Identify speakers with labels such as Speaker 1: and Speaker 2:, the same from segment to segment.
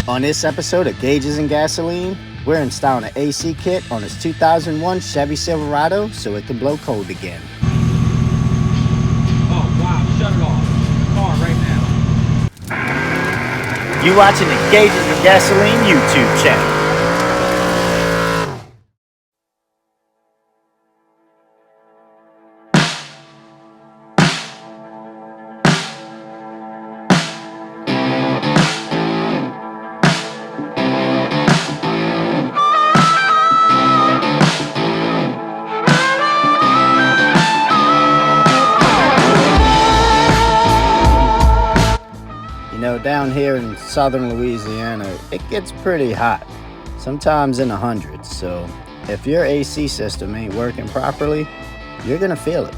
Speaker 1: On this episode of Gauges and Gasoline, we're installing an AC kit on this 2001 Chevy Silverado so it can blow cold again.
Speaker 2: Oh wow, shut it off. The car right now.
Speaker 1: You watching the Gauges and Gasoline YouTube channel. You know, down here in southern Louisiana, it gets pretty hot, sometimes in the hundreds. So if your AC system ain't working properly, you're gonna feel it.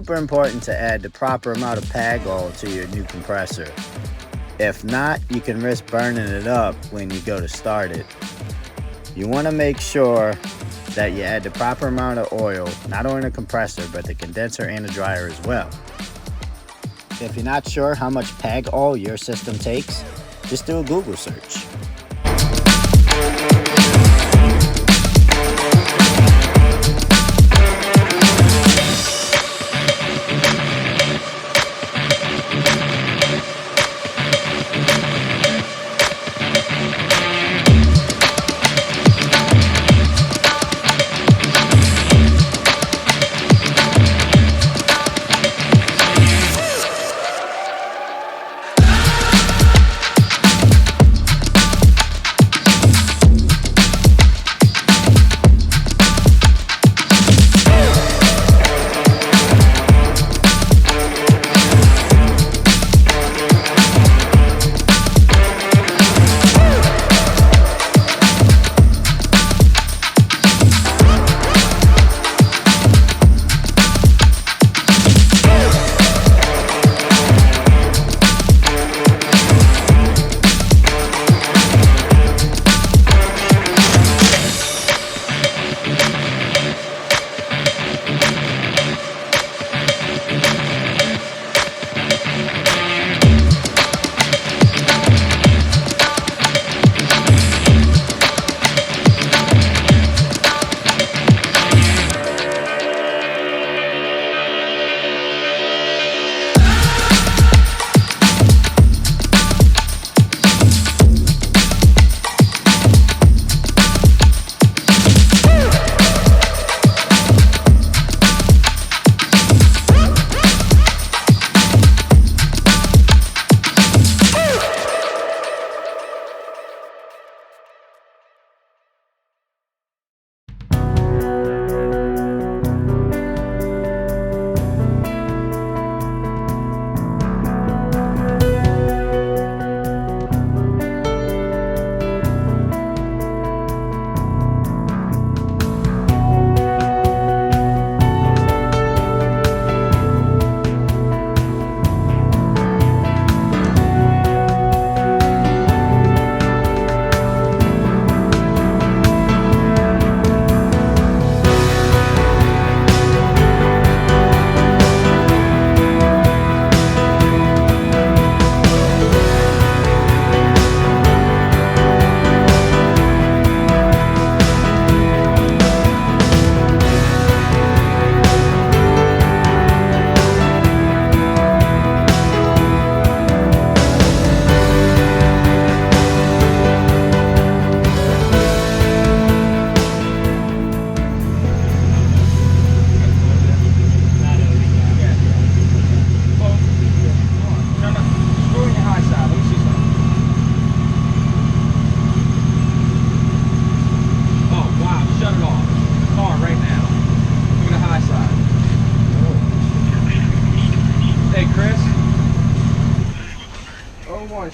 Speaker 1: super important to add the proper amount of PAG oil to your new compressor. If not, you can risk burning it up when you go to start it. You want to make sure that you add the proper amount of oil, not only the compressor, but the condenser and the dryer as well. If you're not sure how much PAG oil your system takes, just do a Google search.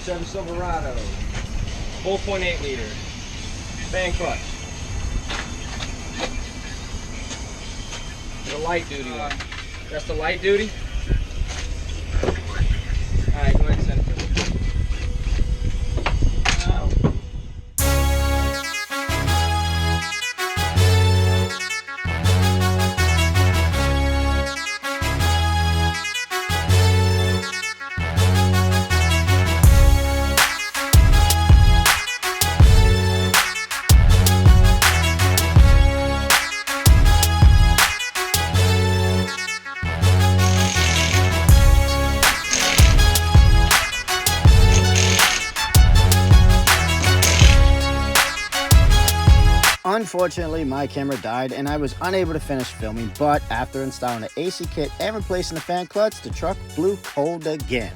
Speaker 2: Chevy Silverado, 4.8 liter, fan clutch. The light duty one. That's the light duty? Alright, go ahead and send it to me.
Speaker 1: Unfortunately, my camera died and I was unable to finish filming, but after installing the AC kit and replacing the fan clutch, the truck blew cold again.